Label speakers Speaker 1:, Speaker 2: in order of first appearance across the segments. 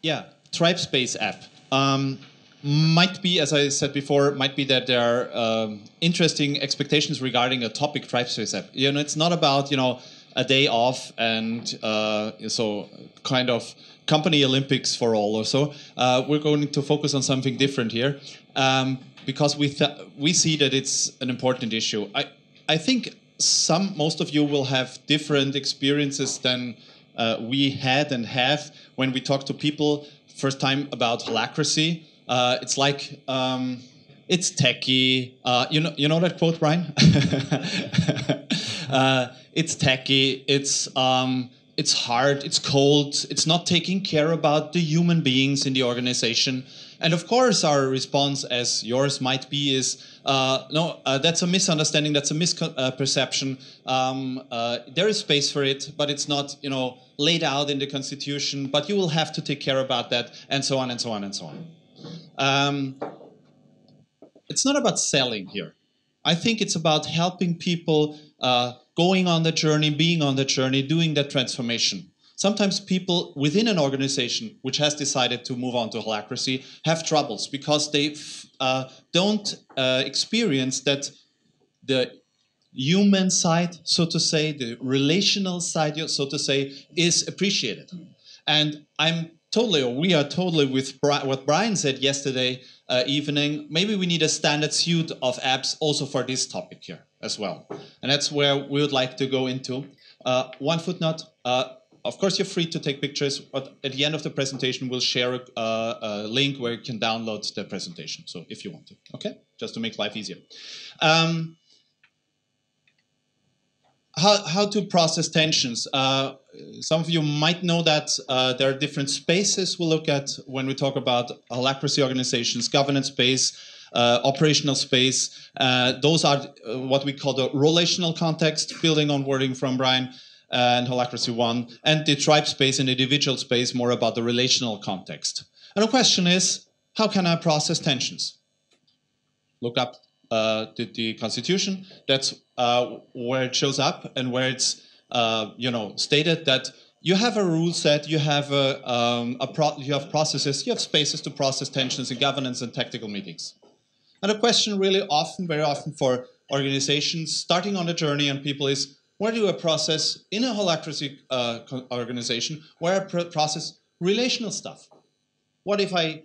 Speaker 1: Yeah, tribe space app. Might be, as I said before, might be that there are interesting expectations regarding a topic tribe space app. You know, it's not about, you know, a day off and so kind of company Olympics for all or so. We're going to focus on something different here because we see that it's an important issue. I think most of you will have different experiences than we had and have when we talk to people first time about Holacracy. It's like it's techie. You know that quote, Brian? It's techie. It's hard. It's cold. It's not taking care about the human beings in the organization. And of course, our response, as yours might be, is no. That's a misunderstanding. That's a misperception. There is space for it, but it's not, you know, laid out in the Constitution. But you will have to take care about that, and so on and so on and so on. It's not about selling here. I think it's about helping people going on the journey, being on the journey, doing that transformation. Sometimes people within an organization which has decided to move on to Holacracy have troubles because they don't experience that the human side, so to say, the relational side, so to say, is appreciated. And we are totally with what Brian said yesterday evening. Maybe we need a standard suite of apps also for this topic here as well. And that's where we would like to go into. One footnote, of course you're free to take pictures, but at the end of the presentation we'll share a link where you can download the presentation, so if you want to, okay? Just to make life easier. How to process tensions. Some of you might know that there are different spaces we'll look at when we talk about Holacracy organizations: governance space, operational space. Those are what we call the relational context, building on wording from Brian and Holacracy 1, and the tribe space and individual space, more about the relational context. And the question is, how can I process tensions? Look up the Constitution. That's where it shows up, and where it's stated that you have a rule set, you have you have processes, you have spaces to process tensions in governance and tactical meetings. And the question really very often for organizations starting on the journey and people is, where do I process in a Holacracy organization, where I process relational stuff? What if I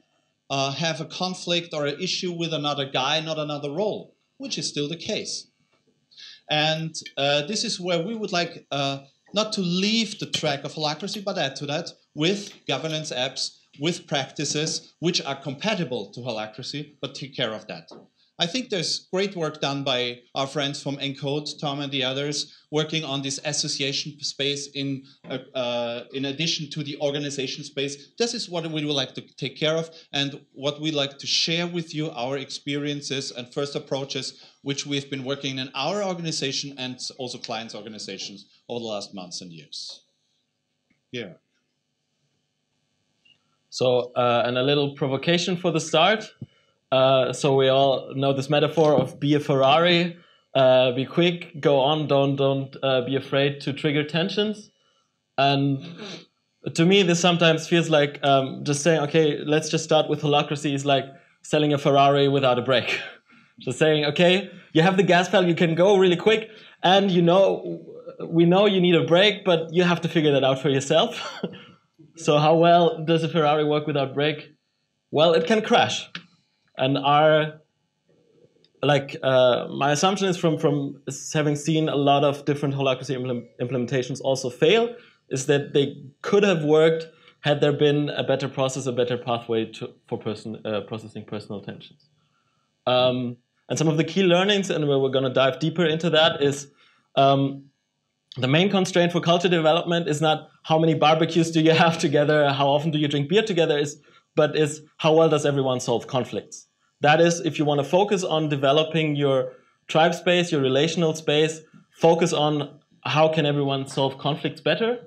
Speaker 1: have a conflict or an issue with another guy, not another role, which is still the case. And this is where we would like not to leave the track of Holacracy, but add to that with governance apps, with practices which are compatible to Holacracy, but take care of that. I think there's great work done by our friends from ENCODE, Tom and the others, working on this association space in addition to the organization space. This is what we would like to take care of, and what we like to share with you, our experiences and first approaches, which we've been working in our organization and also clients' organizations over the last months and years. Yeah.
Speaker 2: So, and a little provocation for the start. So we all know this metaphor of be a Ferrari, be quick, go on, don't be afraid to trigger tensions. And to me, this sometimes feels like just saying, okay, let's just start with Holacracy is like selling a Ferrari without a brake. Just saying, okay, you have the gas pedal, you can go really quick, and we know you need a brake, but you have to figure that out for yourself. So how well does a Ferrari work without brake? Well, it can crash. And my assumption is from having seen a lot of different Holacracy implementations also fail, is that they could have worked had there been a better process, a better pathway for processing personal tensions. And some of the key learnings, and we're going to dive deeper into that, is the main constraint for culture development is not how many barbecues do you have together, how often do you drink beer together, but is how well does everyone solve conflicts. That is, if you want to focus on developing your tribe space, your relational space, focus on how can everyone solve conflicts better.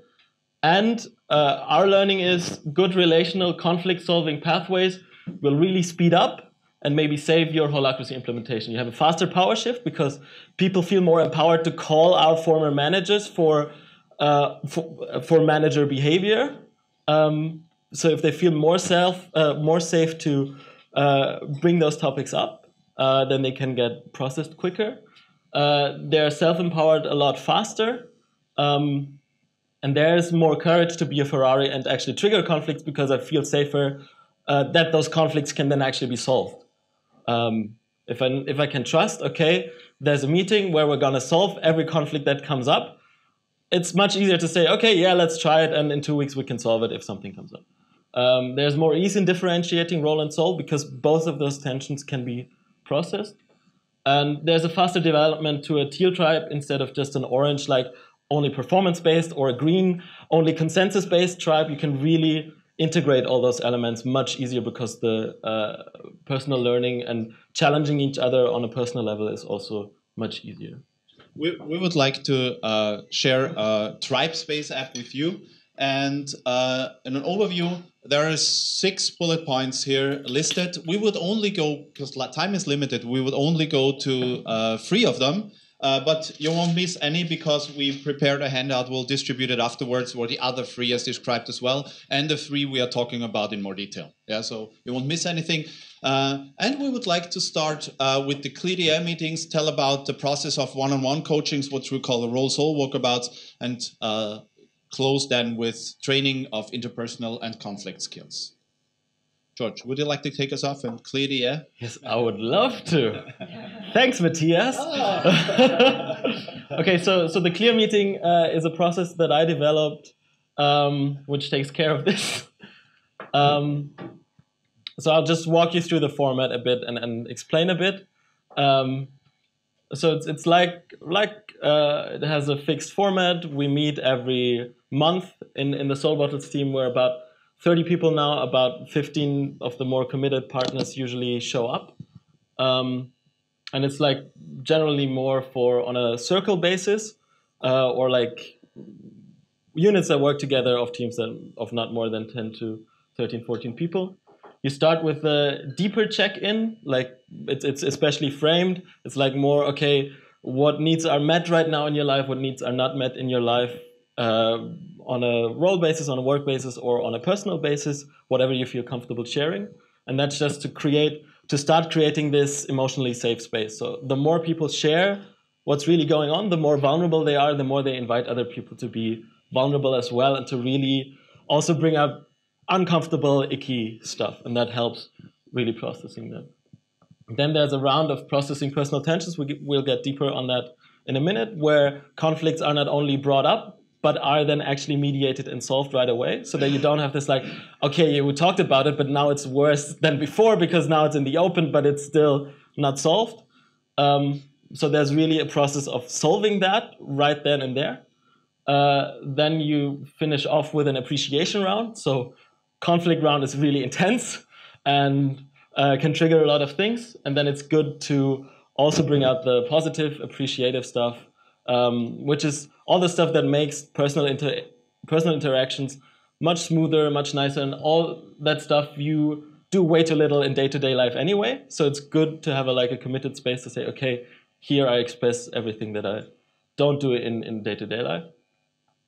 Speaker 2: And our learning is good relational conflict solving pathways will really speed up and maybe save your Holacracy implementation. You have a faster power shift because people feel more empowered to call out former managers for manager behavior. so if they feel more safe to bring those topics up, then they can get processed quicker. They're self-empowered a lot faster. And there's more courage to be a Ferrari and actually trigger conflicts, because I feel safer that those conflicts can then actually be solved. If I can trust, okay, there's a meeting where we're going to solve every conflict that comes up, it's much easier to say, okay, yeah, let's try it, and in 2 weeks we can solve it if something comes up. There's more ease in differentiating role and soul, because both of those tensions can be processed. And there's a faster development to a teal tribe instead of just an orange, like only performance-based, or a green, only consensus-based tribe. You can really integrate all those elements much easier, because the personal learning and challenging each other on a personal level is also much easier.
Speaker 1: We would like to share a tribe space app with you. And in an overview, there are 6 bullet points here listed. We would only go, because time is limited, we would only go to 3 of them. But you won't miss any, because we've prepared a handout. We'll distribute it afterwards, where the other 3 as described as well, and the 3 we are talking about in more detail. Yeah, so you won't miss anything. And we would like to start with the ClearDA meetings, tell about the process of one-on-one coachings, what we call the role-soul walkabouts, and close then with training of interpersonal and conflict skills. George, would you like to take us off and clear the air?
Speaker 2: Yes, I would love to. Thanks, Matthias. Okay, so the Clear meeting is a process that I developed, which takes care of this. So I'll just walk you through the format a bit and explain a bit. So it's like it has a fixed format. We meet every month in the Soul Bottles team. We're about 30 people now. About 15 of the more committed partners usually show up. And it's like generally more on a circle basis, or like units that work together of teams of not more than 10 to 13, 14 people. You start with a deeper check-in, like it's especially framed. It's like more, okay, what needs are met right now in your life, what needs are not met in your life, on a role basis, on a work basis, or on a personal basis, whatever you feel comfortable sharing. And that's just to start creating this emotionally safe space. So the more people share what's really going on, the more vulnerable they are, the more they invite other people to be vulnerable as well, and to really also bring up uncomfortable, icky stuff. And that helps really processing that. Then there's a round of processing personal tensions. We'll get deeper on that in a minute, where conflicts are not only brought up, but are then actually mediated and solved right away, so that you don't have this like, okay, we talked about it, but now it's worse than before because now it's in the open, but it's still not solved. So there's really a process of solving that right then and there. Then you finish off with an appreciation round. So conflict round is really intense and can trigger a lot of things. And then it's good to also bring out the positive, appreciative stuff, which is all the stuff that makes personal interactions much smoother, much nicer, and all that stuff you do way too little in day-to-day life anyway. So it's good to have a committed space to say, okay, here I express everything that I don't do in day-to-day life.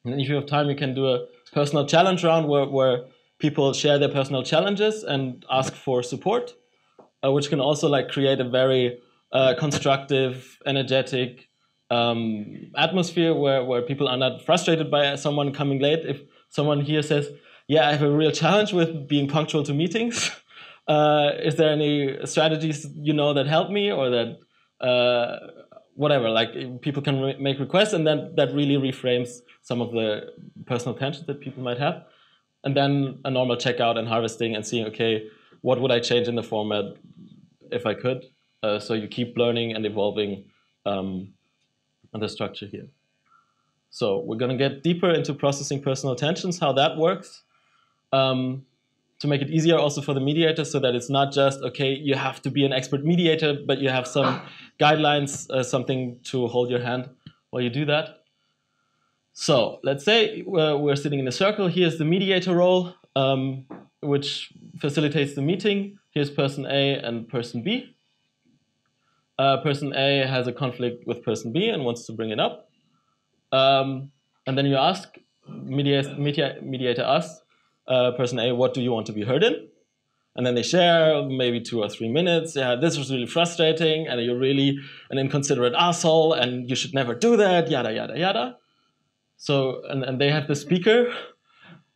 Speaker 2: And if you have time, you can do a personal challenge round where people share their personal challenges and ask for support, which can also create a very constructive, energetic atmosphere where people are not frustrated by someone coming late. If someone here says, yeah, I have a real challenge with being punctual to meetings, is there any strategies that help me, or that whatever, people can make requests, and then that really reframes some of the personal tensions that people might have. And then a normal checkout and harvesting and seeing, okay, what would I change in the format if I could? So you keep learning and evolving the structure here. So we're going to get deeper into processing personal tensions, how that works, to make it easier also for the mediator, so that it's not just, okay, you have to be an expert mediator, but you have some guidelines, something to hold your hand while you do that. So let's say we're sitting in a circle. Here's the mediator role, which facilitates the meeting. Here's person A and person B. Person A has a conflict with person B and wants to bring it up. And then you ask, mediator asks, person A, what do you want to be heard in? And then they share maybe 2 or 3 minutes. Yeah, this was really frustrating, and you're really an inconsiderate asshole, and you should never do that, yada, yada, yada. So, and they have the speaker.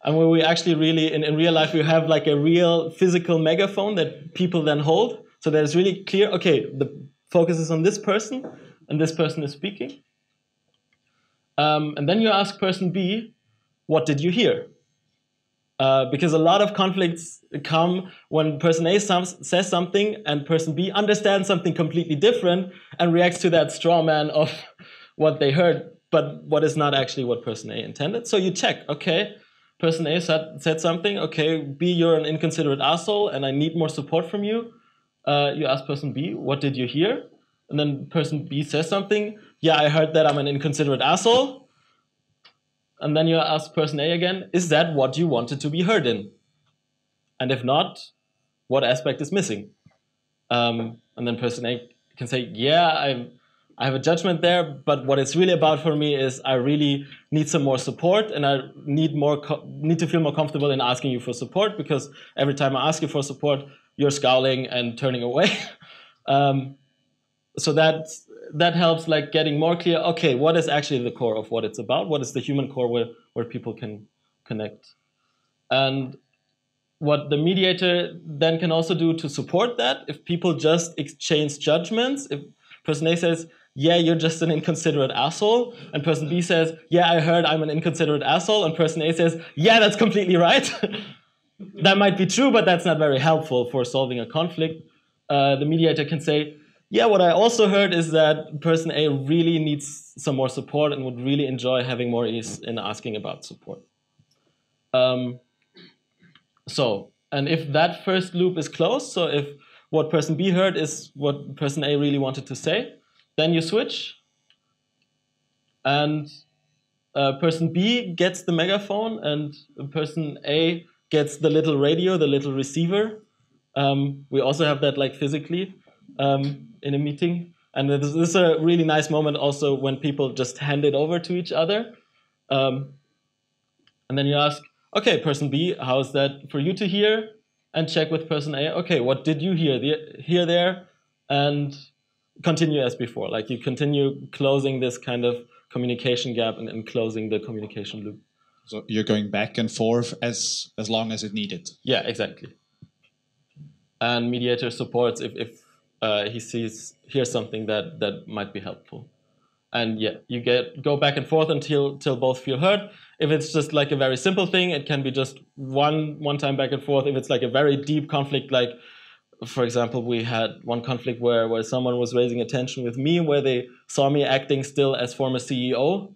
Speaker 2: And when we actually really, in real life, we have like a real physical megaphone that people then hold. So that it's really clear, okay, the focus is on this person, and this person is speaking. And then you ask person B, what did you hear? Because a lot of conflicts come when person A says something and person B understands something completely different and reacts to that straw man of what they heard, but what is not actually what person A intended. So you check, okay, person A said something, okay, B, you're an inconsiderate asshole and I need more support from you. You ask person B, what did you hear? And then person B says something, yeah, I heard that I'm an inconsiderate asshole. And then you ask person A again, is that what you wanted to be heard in? And if not, what aspect is missing? And then person A can say, yeah, I have a judgment there, but what it's really about for me is I really need some more support, and I need to feel more comfortable in asking you for support, because every time I ask you for support, you're scowling and turning away. So that helps, like getting more clear, okay, what is actually the core of what it's about? What is the human core where people can connect? And what the mediator then can also do to support that, if people just exchange judgments, if person A says, yeah, you're just an inconsiderate asshole, and person B says, yeah, I heard I'm an inconsiderate asshole, and person A says, yeah, that's completely right. That might be true, but that's not very helpful for solving a conflict. The mediator can say, yeah, what I also heard is that person A really needs some more support and would really enjoy having more ease in asking about support. And if that first loop is closed, so if what person B heard is what person A really wanted to say, then you switch, and person B gets the megaphone, and person A gets the little radio, the little receiver. We also have that like physically in a meeting. And this is a really nice moment also when people just hand it over to each other. And then you ask, okay, person B, how's that for you to hear? And check with person A, okay, what did you hear there? And continue as before. Like you continue closing this kind of communication gap and closing the communication loop.
Speaker 1: So you're going back and forth as long as it needed.
Speaker 2: Yeah, exactly. And mediator supports if he hears something that might be helpful. And yeah, you go back and forth until both feel heard. If it's just like a very simple thing, it can be just one time back and forth. If it's like a very deep conflict, like for example, we had one conflict where someone was raising attention with me, where they saw me acting still as former CEO,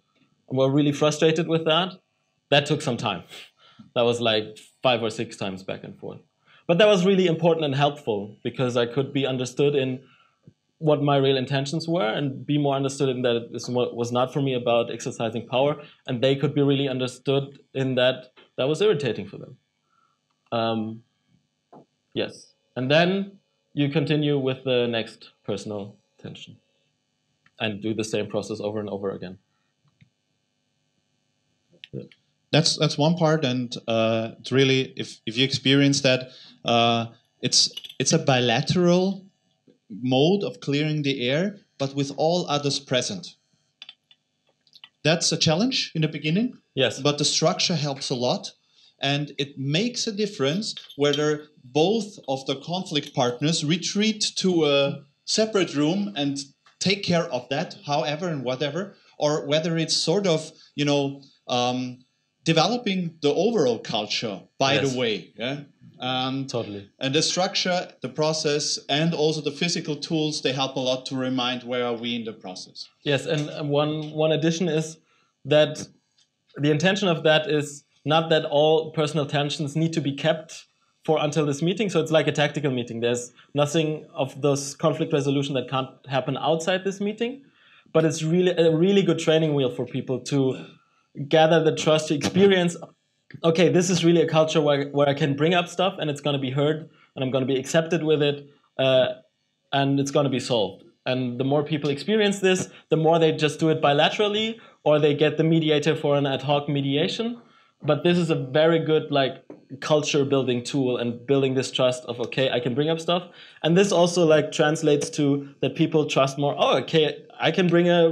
Speaker 2: and were really frustrated with that. That took some time. That was like 5 or 6 times back and forth. But that was really important and helpful, because I could be understood in what my real intentions were and be more understood in that it was not for me about exercising power, and they could be really understood in that was irritating for them. Yes. And then you continue with the next personal tension and do the same process over and over again. Yeah.
Speaker 1: That's one part, and it's really, if you experience that, it's a bilateral mode of clearing the air, but with all others present. That's a challenge in the beginning.
Speaker 2: Yes.
Speaker 1: But the structure helps a lot, and it makes a difference whether both of the conflict partners retreat to a separate room and take care of that, however and whatever, or whether it's sort of, developing the overall culture by the way. Yeah?
Speaker 2: Totally.
Speaker 1: And the structure, the process, and also the physical tools, they help a lot to remind where are we in the process.
Speaker 2: Yes, and one addition is that the intention of that is not that all personal tensions need to be kept for until this meeting. So it's like a tactical meeting. There's nothing of this conflict resolution that can't happen outside this meeting. But it's really a really good training wheel for people to gather the trust, to experience, okay, this is really a culture where I can bring up stuff and it's going to be heard and I'm going to be accepted with it and it's going to be solved. And the more people experience this, the more they just do it bilaterally, or they get the mediator for an ad hoc mediation. but this is a very good like culture building tool and building this trust of, okay, I can bring up stuff. And this also like translates to that people trust more. Oh, okay, I can bring up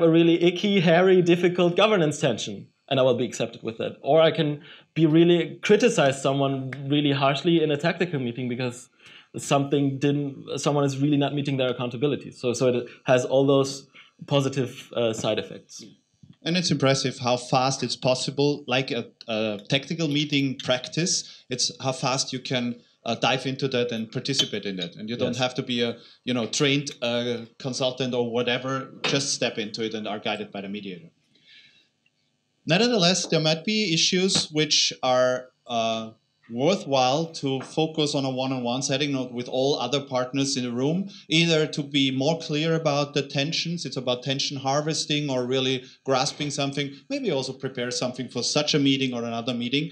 Speaker 2: a really icky, hairy, difficult governance tension, and I will be accepted with that. Or I can be really criticize someone really harshly in a tactical meeting because someone is really not meeting their accountability. So it has all those positive side effects.
Speaker 1: And it's impressive how fast it's possible, like a tactical meeting practice. It's how fast you can dive into that and participate in that. And you don't have to be a trained consultant or whatever. Just step into it and are guided by the mediator. Nevertheless, there might be issues which are worthwhile to focus on a one-on-one setting, not with all other partners in the room, either to be more clear about the tensions, it's about tension harvesting or really grasping something, maybe also prepare something for such a meeting or another meeting,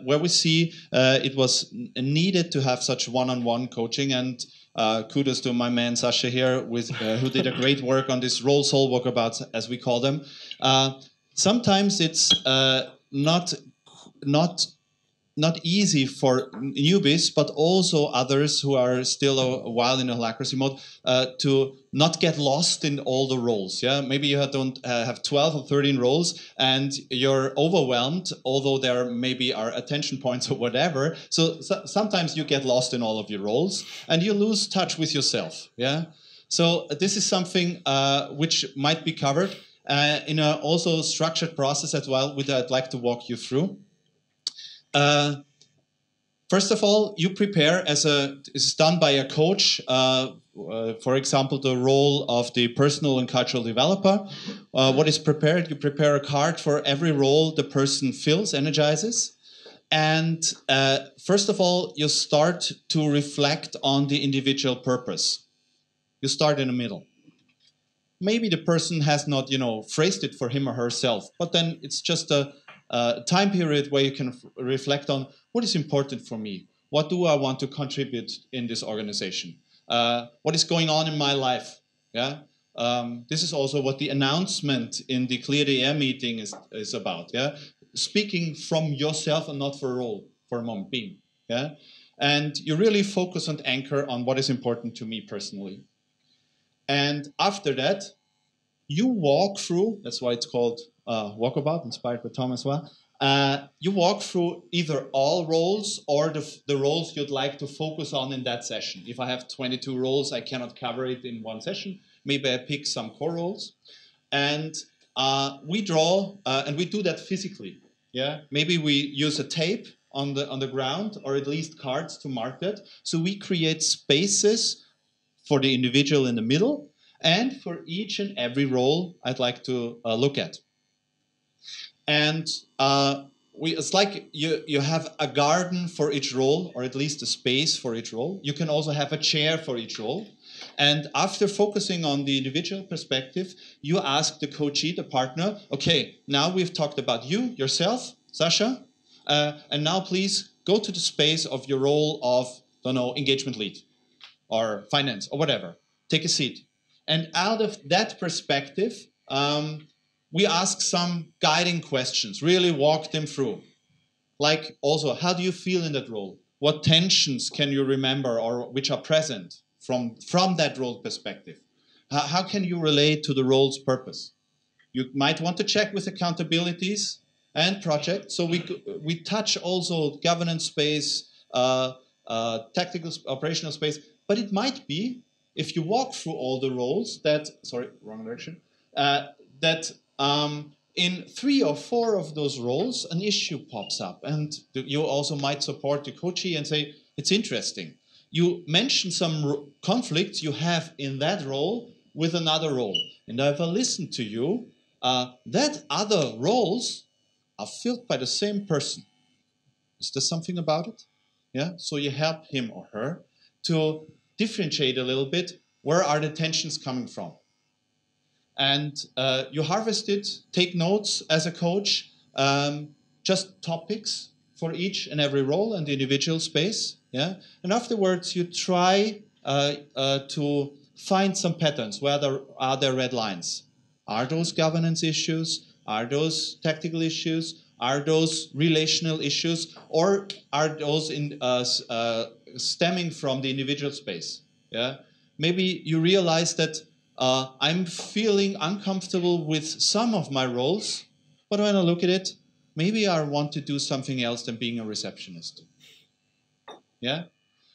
Speaker 1: where we see it was needed to have such one-on-one coaching. And kudos to my man Sasha here, who did a great work on this role soul walkabouts, as we call them. Sometimes it's not easy for newbies, but also others who are still a while in a Holacracy mode, to not get lost in all the roles. Yeah, maybe you don't have 12 or 13 roles, and you're overwhelmed, although there maybe are attention points or whatever. So sometimes you get lost in all of your roles, and you lose touch with yourself. Yeah, so this is something which might be covered in a also structured process as well, which I'd like to walk you through. First of all, you prepare it's done by a coach, for example, the role of the personal and cultural developer. What is prepared? You prepare a card for every role the person fills, energizes. And first of all, you start to reflect on the individual purpose. You start in the middle. Maybe the person has not, phrased it for him or herself, but then it's just a time period where you can reflect on what is important for me. What do I want to contribute in this organization? What is going on in my life? Yeah. This is also what the announcement in the Clear the Air meeting is about. Yeah. Speaking from yourself and not for a role, for a moment being. Yeah. And you really focus and anchor on what is important to me personally. And after that, you walk through, that's why it's called Walkabout, inspired by Tom as well. You walk through either all roles or the roles you'd like to focus on in that session. If I have 22 roles, I cannot cover it in one session. Maybe I pick some core roles. And we draw, and we do that physically. Yeah, maybe we use a tape on the ground, or at least cards to mark that. So we create spaces for the individual in the middle, and for each and every role I'd like to look at. And it's like you have a garden for each role, or at least a space for each role. You can also have a chair for each role. And after focusing on the individual perspective, you ask the coachee, the partner, okay, now we've talked about you, yourself, Sasha, and now please go to the space of your role of, engagement lead or finance or whatever. Take a seat. And out of that perspective, we ask some guiding questions, really walk them through. Like also, how do you feel in that role? What tensions can you remember or which are present from that role perspective? How can you relate to the role's purpose? You might want to check with accountabilities and projects. So we touch also governance space, tactical, operational space, but it might be, if you walk through all the roles in 3 or 4 of those roles, an issue pops up. And you also might support the coachee and say, it's interesting. You mention some conflicts you have in that role with another role. And if I listen to you, that other roles are filled by the same person. Is there something about it? Yeah. So you help him or her to differentiate a little bit, where are the tensions coming from? And you harvest it, take notes as a coach, just topics for each and every role and the individual space. Yeah? And afterwards, you try to find some patterns. Where are there red lines? Are those governance issues? Are those tactical issues? Are those relational issues? Or are those stemming from the individual space? Yeah? Maybe you realize that I'm feeling uncomfortable with some of my roles, but when I look at it, maybe I want to do something else than being a receptionist. Yeah?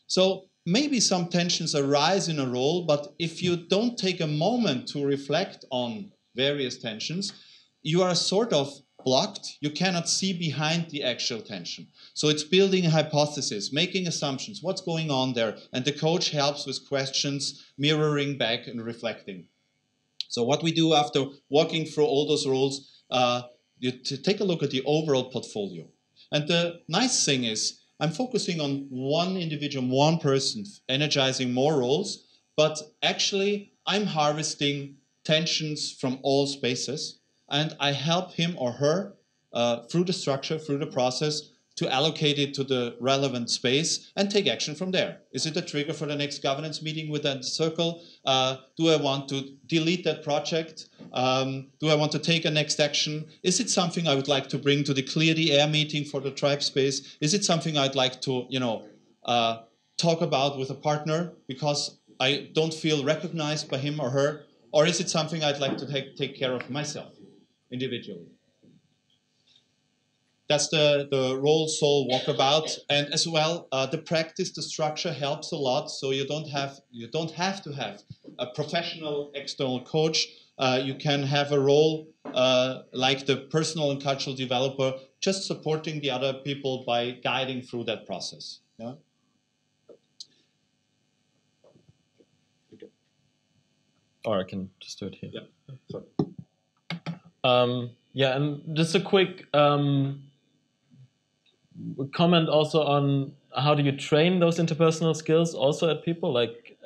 Speaker 1: So maybe some tensions arise in a role, but if you don't take a moment to reflect on various tensions, you are sort of blocked. You cannot see behind the actual tension. So it's building a hypothesis, making assumptions, what's going on there, and the coach helps with questions, mirroring back and reflecting. So what we do after walking through all those roles, you take a look at the overall portfolio. And the nice thing is, I'm focusing on one individual, one person, energizing more roles, but actually I'm harvesting tensions from all spaces, and I help him or her through the structure, through the process, to allocate it to the relevant space and take action from there. Is it a trigger for the next governance meeting with that circle? Do I want to delete that project? Do I want to take a next action? Is it something I would like to bring to the Clear the Air meeting for the tribe space? Is it something I'd like to, talk about with a partner because I don't feel recognized by him or her? Or is it something I'd like to take care of myself individually? That's the role soul walkabout, and as well the practice, the structure helps a lot. So you don't have to have a professional external coach. You can have a role like the personal and cultural developer, just supporting the other people by guiding through that process. Yeah.
Speaker 2: Or I can just do it here.
Speaker 1: Yeah. Sorry.
Speaker 2: Yeah, and just a quick comment also on how do you train those interpersonal skills also at people. Like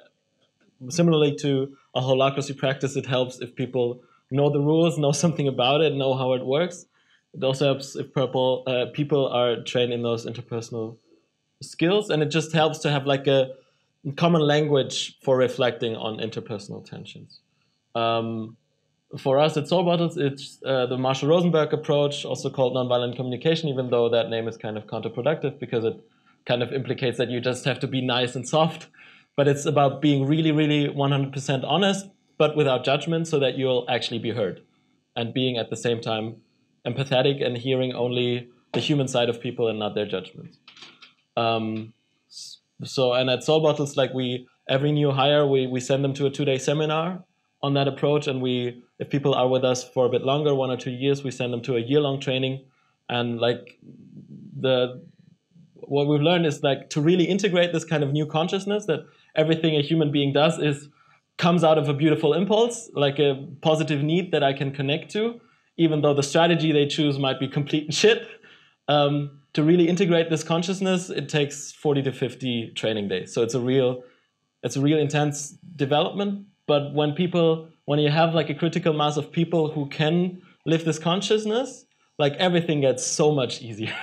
Speaker 2: similarly to a holacracy practice, it helps if people know the rules, know something about it, know how it works. It also helps if people are trained in those interpersonal skills, and it just helps to have like a common language for reflecting on interpersonal tensions. For us at Soul Bottles, it's the Marshall Rosenberg approach, also called nonviolent communication, even though that name is kind of counterproductive because it kind of implicates that you just have to be nice and soft. But it's about being really, really 100% honest, but without judgment, so that you'll actually be heard. And being at the same time empathetic and hearing only the human side of people and not their judgments. And at Soul Bottles, like every new hire, we send them to a 2-day seminar on that approach, and if people are with us for a bit longer, 1 or 2 years, we send them to a year-long training. And like what we've learned is like to really integrate this kind of new consciousness that everything a human being does comes out of a beautiful impulse, like a positive need that I can connect to, even though the strategy they choose might be complete shit. To really integrate this consciousness, it takes 40 to 50 training days. So it's a real intense development. But when you have like a critical mass of people who can live this consciousness, like everything gets so much easier.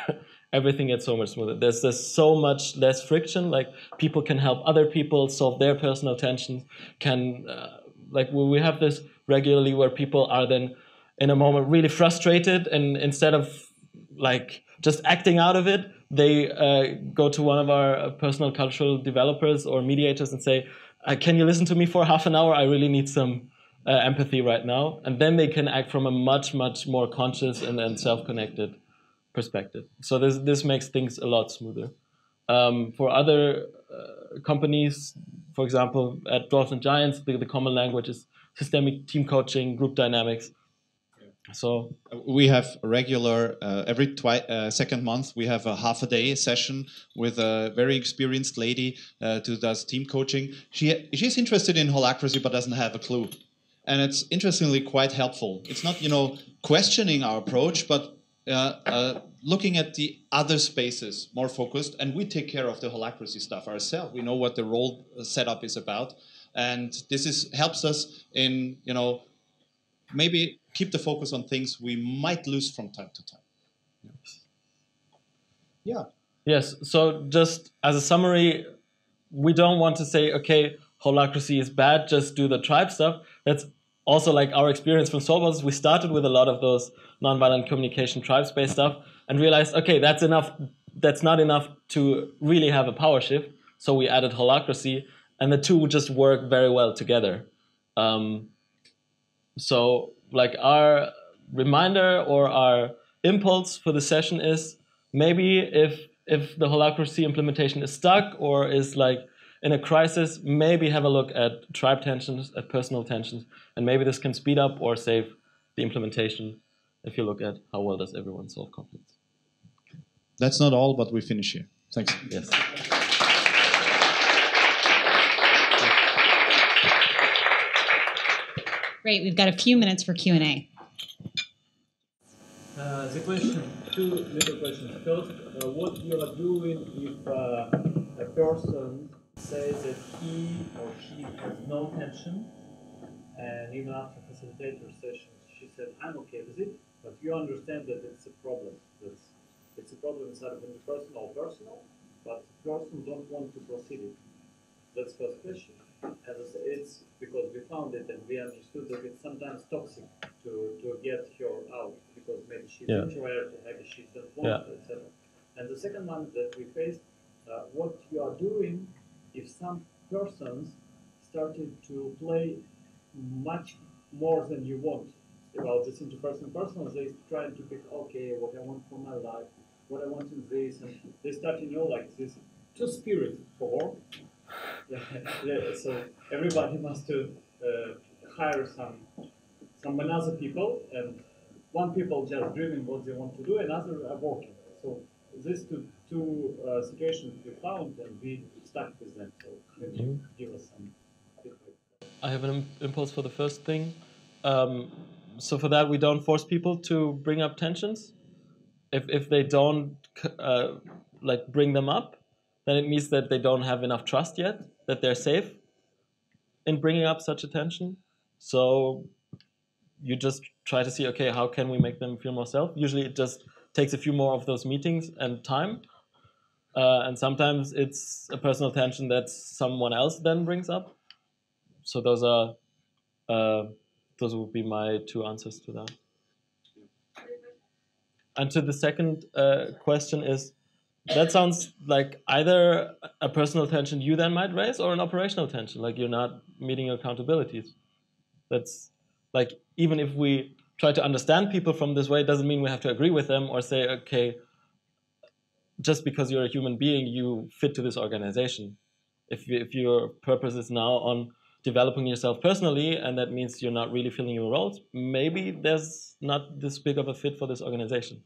Speaker 2: Everything gets so much smoother. There's so much less friction. Like people can help other people solve their personal tensions. We have this regularly where people are then in a moment really frustrated, and instead of like just acting out of it, they go to one of our personal cultural developers or mediators and say, can you listen to me for half an hour? I really need some empathy right now. And then they can act from a much, much more conscious and self-connected perspective. So this makes things a lot smoother. For other companies, for example, at Dwarfs and Giants, the common language is systemic team coaching, group dynamics. So
Speaker 1: we have a regular every second month we have a half-a-day session with a very experienced lady who does team coaching. She's interested in holacracy but doesn't have a clue, and it's interestingly quite helpful. It's not questioning our approach, but looking at the other spaces more focused, and we take care of the holacracy stuff ourselves. We know what the role setup is about, and this helps us in maybe keep the focus on things we might lose from time to time. Yeah.
Speaker 2: Yes. So just as a summary, we don't want to say, okay, holacracy is bad, just do the tribe stuff. That's also like our experience from Soulbots, we started with a lot of those nonviolent communication tribes-based stuff and realized, okay, that's enough. That's not enough to really have a power shift. So we added Holacracy, and the two would just work very well together. So like our reminder or our impulse for the session is maybe if the Holacracy implementation is stuck or is like in a crisis, maybe have a look at tribe tensions, at personal tensions, and maybe this can speed up or save the implementation if you look at how well does everyone solve conflicts.
Speaker 1: That's not all, but we finish here. Thanks.
Speaker 2: Yes.
Speaker 3: Great, we've got a few minutes for Q&A.
Speaker 4: The question, two little questions. First, what you are doing if a person says that he or she has no tension, and even after facilitator sessions, she said, I'm okay with it, but you understand that it's a problem. It's a problem inside of interpersonal or personal, but the person don't want to proceed it. That's the first question. As I said, it's because we found it and we understood that it's sometimes toxic to get her out because maybe she's introverted, maybe she doesn't want to, etc. And the second one that we faced, what you are doing if some persons started to play much more than you want. About this interpersonal personal, they trying to pick, okay, what I want for my life, what I want in this, and they start, like this two-spirit for. So everybody must hire some another people, and one people just dreaming what they want to do, and other are working. So these two situations we found, and we stuck with them. So maybe give us some feedback.
Speaker 2: I have an impulse for the first thing. So for that, we don't force people to bring up tensions. If they don't like bring them up, then it means that they don't have enough trust yet, that they're safe in bringing up such a tension. So you just try to see, okay, how can we make them feel more safe? Usually it just takes a few more of those meetings and time. And sometimes it's a personal tension that someone else then brings up. So those would be my two answers to that. And to the second question is, that sounds like either a personal tension you then might raise or an operational tension, like you're not meeting your accountabilities. That's like, even if we try to understand people from this way, it doesn't mean we have to agree with them or say, okay, just because you're a human being, you fit to this organization. If your purpose is now on developing yourself personally, and that means you're not really filling your roles, maybe there's not this big of a fit for this organization.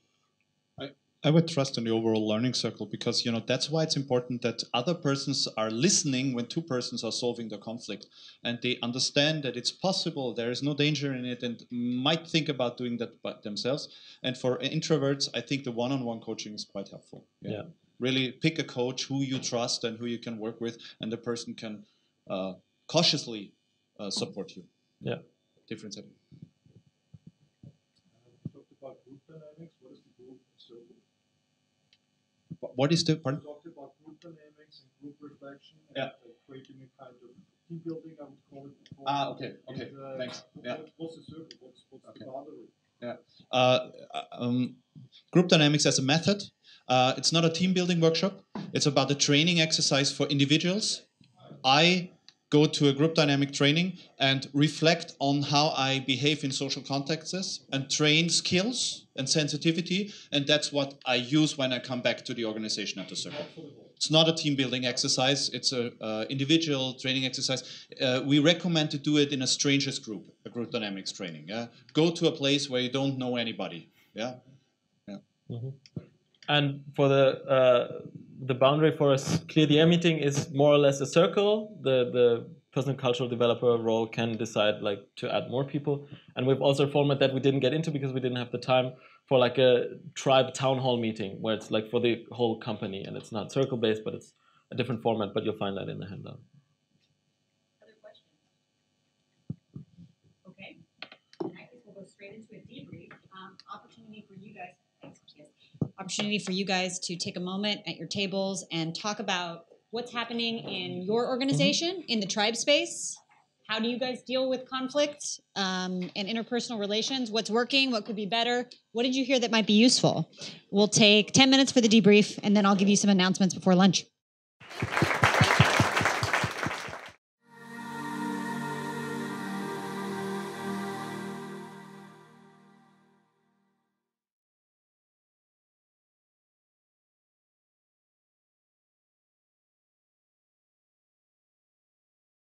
Speaker 1: I would trust in the overall learning circle because, that's why it's important that other persons are listening when two persons are solving the conflict and they understand that it's possible, there is no danger in it, and might think about doing that by themselves. And for introverts, I think the one-on-one coaching is quite helpful. Yeah. Really pick a coach who you trust and who you can work with, and the person can cautiously support you.
Speaker 2: Yeah.
Speaker 1: Different setting.
Speaker 4: Talked about group dynamics. What is the group circle?
Speaker 1: What is the pardon?
Speaker 4: We talked about group dynamics and group reflection and creating a kind of team building, I would call it. Before.
Speaker 1: Okay. And, thanks.
Speaker 4: What's the circle? What's the boundary?
Speaker 1: Group dynamics as a method. It's not a team building workshop. It's about a training exercise for individuals. I go to a group dynamic training and reflect on how I behave in social contexts and train skills and sensitivity, and that's what I use when I come back to the organization at the circle. It's not a team building exercise, it's an individual training exercise. We recommend to do it in a strangers group, a group dynamics training. Go to a place where you don't know anybody.
Speaker 2: Mm-hmm. And for the boundary for a clear the air meeting is more or less a circle. The personal cultural developer role can decide like to add more people. And we've also a format that we didn't get into because we didn't have the time for like a tribe town hall meeting where it's like for the whole company and it's not circle based, but it's a different format, but you'll find that in the handout.
Speaker 3: Other questions? Okay. In that case, we'll go straight into a debrief. Opportunity for you guys to take a moment at your tables and talk about what's happening in your organization, in the tribe space, How do you guys deal with conflict and interpersonal relations? What's working? What could be better? What did you hear that might be useful? We'll take 10 minutes for the debrief, and then I'll give you some announcements before lunch.